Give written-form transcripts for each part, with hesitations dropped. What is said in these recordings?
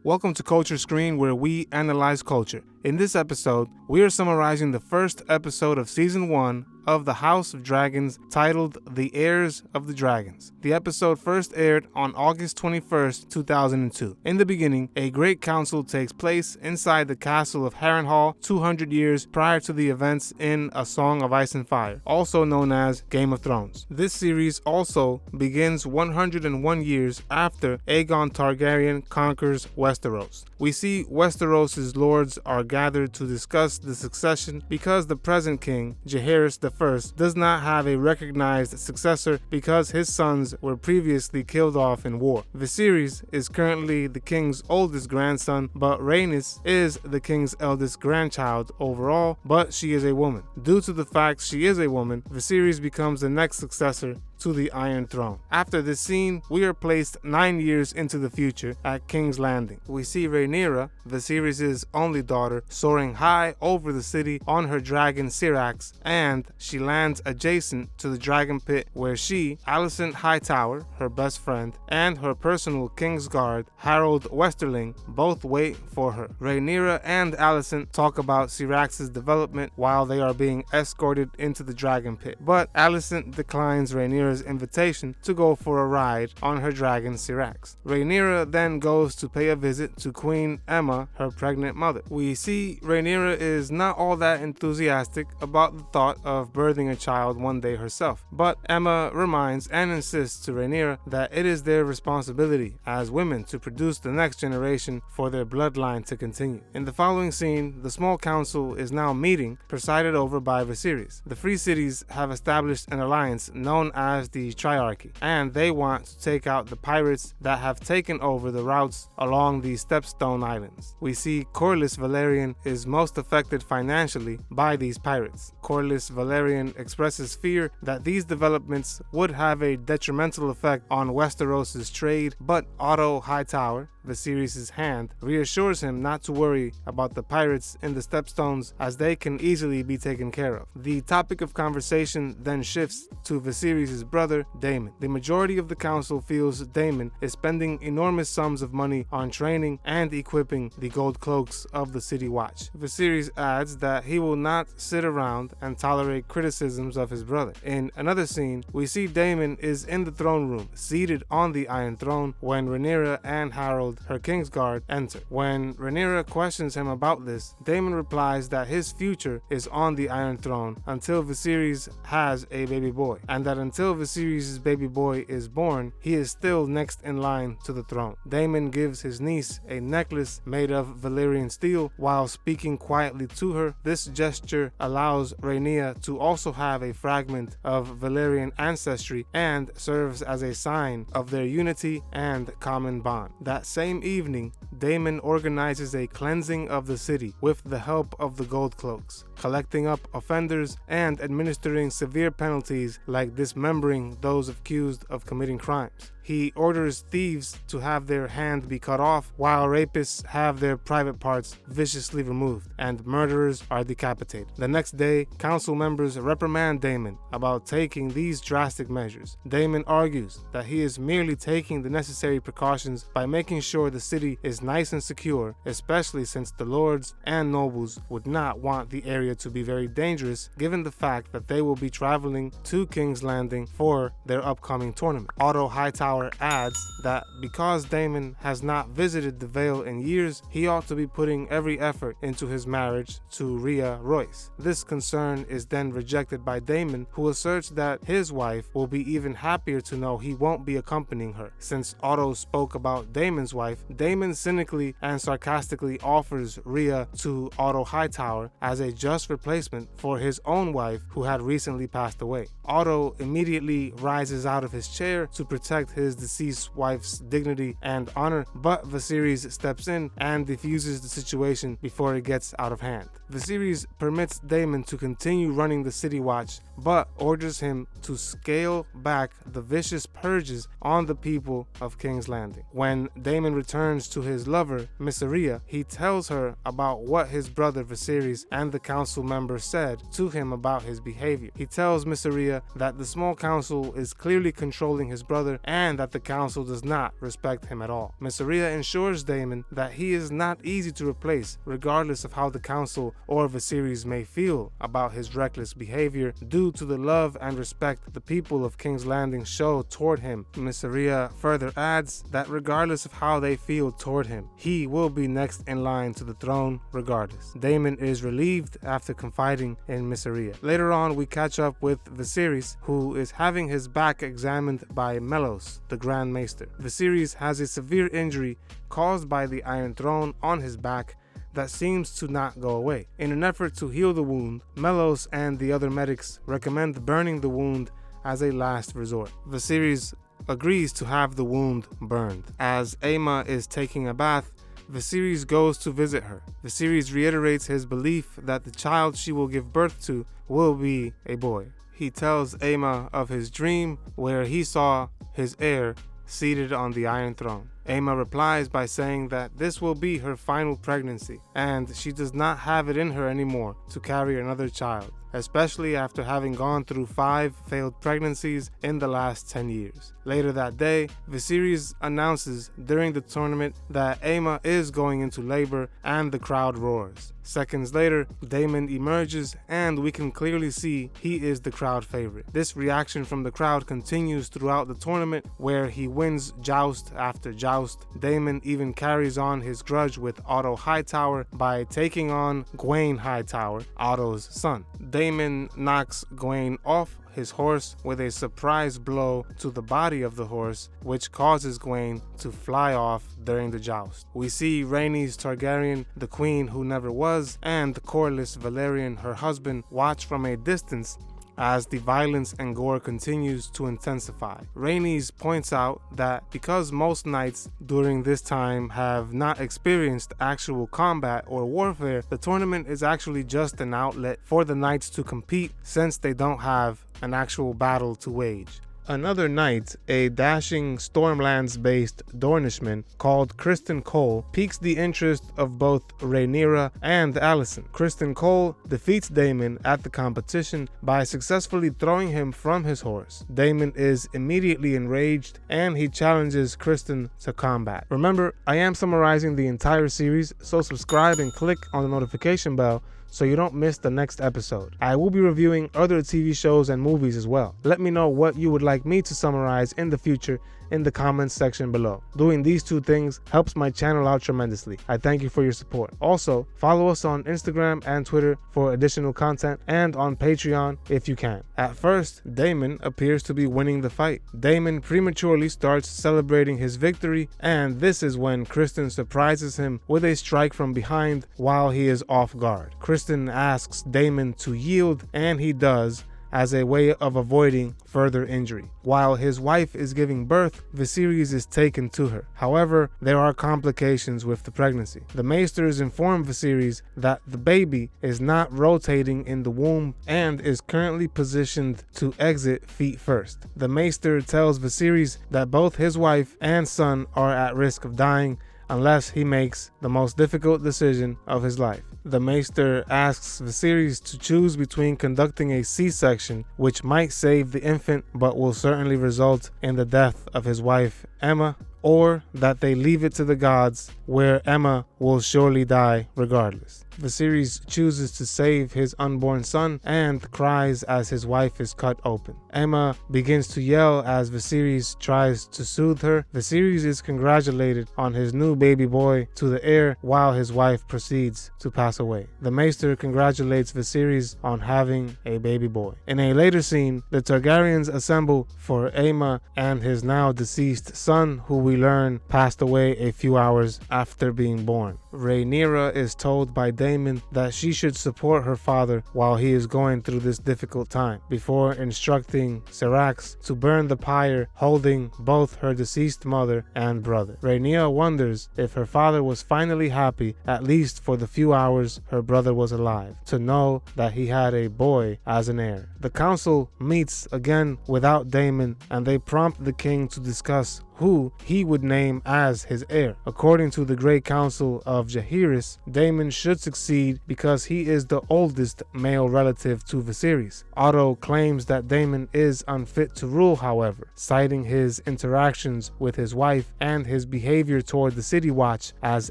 Welcome to Culture Screen, where we analyze culture. In this episode, we are summarizing the first episode of Season 1 of The House of Dragons, titled The Heirs of the Dragons. The episode first aired on August 21st, 2002. In the beginning, a great council takes place inside the castle of Harrenhal 200 years prior to the events in A Song of Ice and Fire, also known as Game of Thrones. This series also begins 101 years after Aegon Targaryen conquers Westeros. We see Westeros' lords are gathered to discuss the succession because the present king, Heirs I, does not have a recognized successor because his sons were previously killed off in war. Viserys is currently the king's oldest grandson, but Rhaenys is the king's eldest grandchild overall, but she is a woman. Due to the fact she is a woman, Viserys becomes the next successor to the Iron Throne. After this scene, we are placed 9 years into the future at King's Landing. We see Rhaenyra, Viserys' only daughter, soaring high over the city on her dragon Syrax, and she lands adjacent to the dragon pit where she, Alicent Hightower, her best friend, and her personal King's Guard, Harold Westerling, both wait for her. Rhaenyra and Alicent talk about Syrax's development while they are being escorted into the dragon pit, but Alicent declines Rhaenyra's invitation to go for a ride on her dragon Syrax. Rhaenyra then goes to pay a visit to Queen Aemma, her pregnant mother. We see Rhaenyra is not all that enthusiastic about the thought of birthing a child one day herself, but Aemma reminds and insists to Rhaenyra that it is their responsibility as women to produce the next generation for their bloodline to continue. In the following scene, the small council is now meeting, presided over by Viserys. The Free Cities have established an alliance known as the Triarchy, and they want to take out the pirates that have taken over the routes along the Stepstone Islands. We see Corlys Velaryon is most affected financially by these pirates. Corlys Velaryon expresses fear that these developments would have a detrimental effect on Westeros' trade, but Otto Hightower, Viserys' hand, reassures him not to worry about the pirates in the Stepstones as they can easily be taken care of. The topic of conversation then shifts to Viserys' brother, Daemon. The majority of the council feels Daemon is spending enormous sums of money on training and equipping the gold cloaks of the City Watch. Viserys adds that he will not sit around and tolerate criticisms of his brother. In another scene, we see Daemon is in the throne room, seated on the Iron Throne, when Rhaenyra and Harold, her King's Guard, enter. When Rhaenyra questions him about this, Daemon replies that his future is on the Iron Throne until Viserys has a baby boy, and that until Viserys' baby boy is born, he is still next in line to the throne. Daemon gives his niece a necklace made of Valyrian steel while speaking quietly to her. This gesture allows Rhaenyra to also have a fragment of Valyrian ancestry and serves as a sign of their unity and common bond. That same evening, Daemon organizes a cleansing of the city with the help of the gold cloaks, collecting up offenders and administering severe penalties like dismembering those accused of committing crimes. He orders thieves to have their hand be cut off, while rapists have their private parts viciously removed, and murderers are decapitated. The next day, council members reprimand Daemon about taking these drastic measures. Daemon argues that he is merely taking the necessary precautions by making sure the city is nice and secure, especially since the lords and nobles would not want the area to be very dangerous given the fact that they will be traveling to King's Landing for their upcoming tournament. Otto Hightower adds that because Daemon has not visited the Vale in years, he ought to be putting every effort into his marriage to Rhea Royce. This concern is then rejected by Daemon, who asserts that his wife will be even happier to know he won't be accompanying her. Since Otto spoke about Daemon's wife, Daemon cynically and sarcastically offers Rhea to Otto Hightower as a just replacement for his own wife who had recently passed away. Otto immediately rises out of his chair to protect his deceased wife's dignity and honor, but Viserys steps in and diffuses the situation before it gets out of hand. Viserys permits Daemon to continue running the City Watch, but orders him to scale back the vicious purges on the people of King's Landing. When Daemon returns to his his lover, Mysaria, he tells her about what his brother Viserys and the council members said to him about his behavior. He tells Mysaria that the small council is clearly controlling his brother and that the council does not respect him at all. Mysaria ensures Daemon that he is not easy to replace, regardless of how the council or Viserys may feel about his reckless behavior, due to the love and respect the people of King's Landing show toward him. Mysaria further adds that regardless of how they feel toward him, he will be next in line to the throne regardless. Daemon is relieved after confiding in Mysaria. Later on, we catch up with Viserys, who is having his back examined by Melos, the Grand Maester. Viserys has a severe injury caused by the Iron Throne on his back that seems to not go away. In an effort to heal the wound, Melos and the other medics recommend burning the wound as a last resort. Viserys agrees to have the wound burned. As Aemma is taking a bath, Viserys goes to visit her. Viserys reiterates his belief that the child she will give birth to will be a boy. He tells Aemma of his dream where he saw his heir seated on the Iron Throne. Aemma replies by saying that this will be her final pregnancy and she does not have it in her anymore to carry another child, especially after having gone through 5 failed pregnancies in the last 10 years. Later that day, Viserys announces during the tournament that Aemma is going into labor and the crowd roars. Seconds later, Daemon emerges and we can clearly see he is the crowd favorite. This reaction from the crowd continues throughout the tournament where he wins joust after joust. Daemon even carries on his grudge with Otto Hightower by taking on Gwaine Hightower, Otto's son. Daemon knocks Gwaine off his horse with a surprise blow to the body of the horse, which causes Gwaine to fly off during the joust. We see Rhaenys Targaryen, the queen who never was, and Corlys Velaryon, her husband, watch from a distance as the violence and gore continues to intensify. Rhaenys points out that because most knights during this time have not experienced actual combat or warfare, the tournament is actually just an outlet for the knights to compete since they don't have an actual battle to wage. Another knight, a dashing Stormlands-based Dornishman called Criston Cole, piques the interest of both Rhaenyra and Alicent. Criston Cole defeats Daemon at the competition by successfully throwing him from his horse. Daemon is immediately enraged and he challenges Criston to combat. Remember, I am summarizing the entire series, so subscribe and click on the notification bell so you don't miss the next episode. I will be reviewing other TV shows and movies as well. Let me know what you would like me to summarize in the future in the comments section below. Doing these 2 things helps my channel out tremendously. I thank you for your support. Also, follow us on Instagram and Twitter for additional content and on Patreon if you can. At first, Daemon appears to be winning the fight. Daemon prematurely starts celebrating his victory, and this is when Criston surprises him with a strike from behind while he is off guard. Criston asks Daemon to yield, and he does, as a way of avoiding further injury. While his wife is giving birth, Viserys is taken to her. However, there are complications with the pregnancy. The Maesters inform Viserys that the baby is not rotating in the womb and is currently positioned to exit feet first. The Maester tells Viserys that both his wife and son are at risk of dying unless he makes the most difficult decision of his life. The Maester asks Viserys to choose between conducting a C-section, which might save the infant but will certainly result in the death of his wife, Aemma, or that they leave it to the gods, where Aemma will surely die regardless. Viserys chooses to save his unborn son and cries as his wife is cut open. Aemma begins to yell as Viserys tries to soothe her. Viserys is congratulated on his new baby boy to the heir while his wife proceeds to pass away. The Maester congratulates Viserys on having a baby boy. In a later scene, the Targaryens assemble for Aemma and his now deceased son, who we learn passed away a few hours after being born. Rhaenyra is told by Daemon that she should support her father while he is going through this difficult time, before instructing Syrax to burn the pyre holding both her deceased mother and brother. Rhaenyra wonders if her father was finally happy, at least for the few hours her brother was alive, to know that he had a boy as an heir. The council meets again without Daemon, and they prompt the king to discuss who he would name as his heir. According to the Great Council of Heirs, Daemon should succeed because he is the oldest male relative to Viserys. Otto claims that Daemon is unfit to rule, however, citing his interactions with his wife and his behavior toward the City Watch as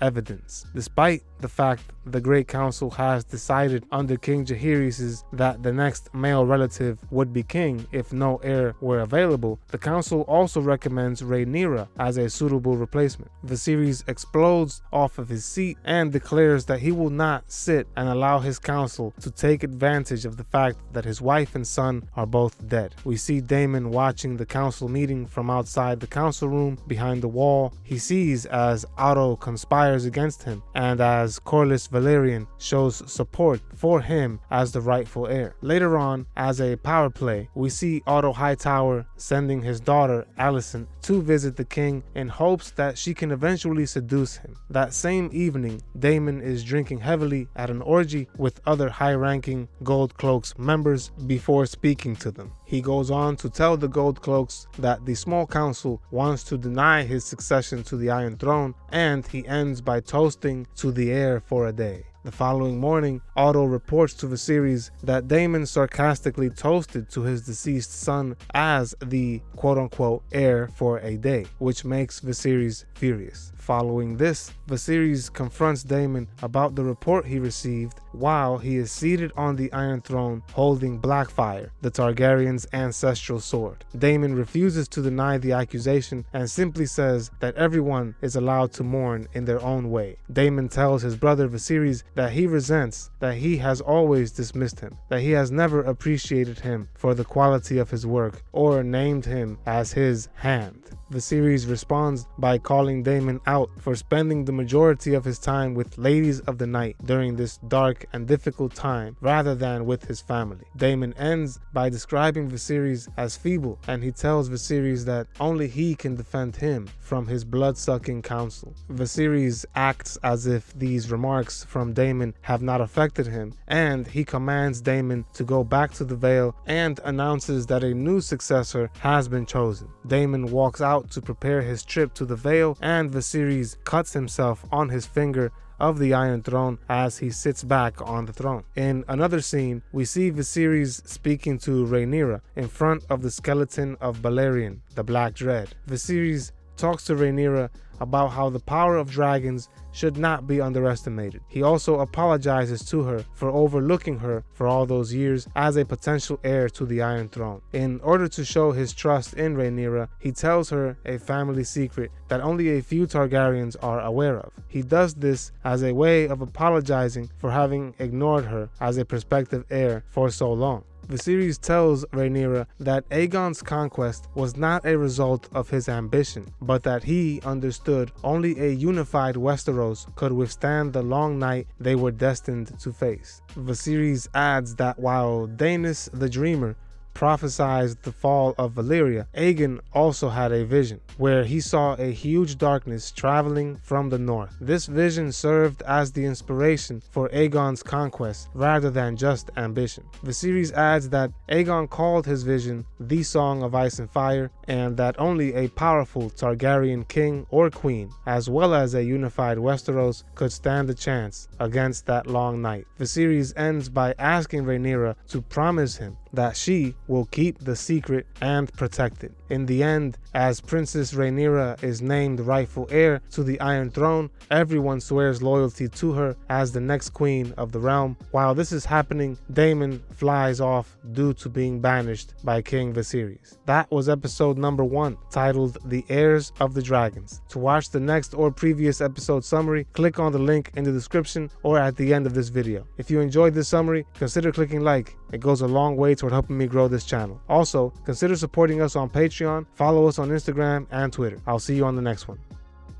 evidence. Despite the fact the Great Council has decided under King Jaehaerys that the next male relative would be king if no heir were available, the council also recommends Rhaenyra as a suitable replacement. Viserys explodes off of his seat and declares that he will not sit and allow his council to take advantage of the fact that his wife and son are both dead. We see Daemon watching the council meeting from outside the council room behind the wall. He sees as Otto conspires against him and as Corlys Velaryon shows support for him as the rightful heir. Later on, as a power play, we see Otto Hightower sending his daughter Alicent to visit the king in hopes that she can eventually seduce him. That same evening, Daemon is drinking heavily at an orgy with other high-ranking Gold Cloaks members before speaking to them. He goes on to tell the Gold Cloaks that the small council wants to deny his succession to the Iron Throne, and he ends by toasting to the heir for a day. The following morning, Otto reports to Viserys that Daemon sarcastically toasted to his deceased son as the quote-unquote heir for a day, which makes Viserys furious. Following this, Viserys confronts Daemon about the report he received while he is seated on the Iron Throne holding Blackfyre, the Targaryen's ancestral sword. Daemon refuses to deny the accusation and simply says that everyone is allowed to mourn in their own way. Daemon tells his brother Viserys that he resents that he has always dismissed him, that he has never appreciated him for the quality of his work or named him as his hand. Viserys responds by calling Daemon out for spending the majority of his time with ladies of the night during this dark and difficult time rather than with his family. Daemon ends by describing Viserys as feeble, and he tells Viserys that only he can defend him from his blood-sucking council. Viserys acts as if these remarks from Daemon have not affected him, and he commands Daemon to go back to the Vale and announces that a new successor has been chosen. Daemon walks out to prepare his trip to the Vale, and Viserys cuts himself on his finger of the Iron Throne as he sits back on the throne. In another scene, we see Viserys speaking to Rhaenyra in front of the skeleton of Balerion, the Black Dread. Viserys talks to Rhaenyra about how the power of dragons should not be underestimated. He also apologizes to her for overlooking her for all those years as a potential heir to the Iron Throne. In order to show his trust in Rhaenyra, he tells her a family secret that only a few Targaryens are aware of. He does this as a way of apologizing for having ignored her as a prospective heir for so long. Viserys tells Rhaenyra that Aegon's conquest was not a result of his ambition, but that he understood only a unified Westeros could withstand the long night they were destined to face. Viserys adds that while Daenys the Dreamer prophesied the fall of Valyria, Aegon also had a vision where he saw a huge darkness traveling from the north. This vision served as the inspiration for Aegon's conquest rather than just ambition. Viserys adds that Aegon called his vision the Song of Ice and Fire, and that only a powerful Targaryen king or queen, as well as a unified Westeros, could stand a chance against that long night. Viserys ends by asking Rhaenyra to promise him that she will keep the secret and protect it. In the end, as Princess Rhaenyra is named rightful heir to the Iron Throne, everyone swears loyalty to her as the next queen of the realm. While this is happening, Daemon flies off due to being banished by King Viserys. That was episode number 1, titled The Heirs of the Dragons. To watch the next or previous episode summary, click on the link in the description or at the end of this video. If you enjoyed this summary, consider clicking like. It goes a long way toward helping me grow this channel. Also, consider supporting us on Patreon, follow us on Instagram and Twitter. I'll see you on the next one.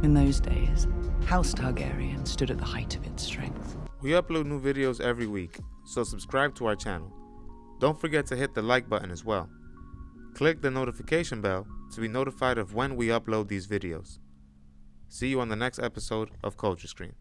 In those days, House Targaryen stood at the height of its strength. We upload new videos every week, so subscribe to our channel. Don't forget to hit the like button as well. Click the notification bell to be notified of when we upload these videos. See you on the next episode of Culture Screen.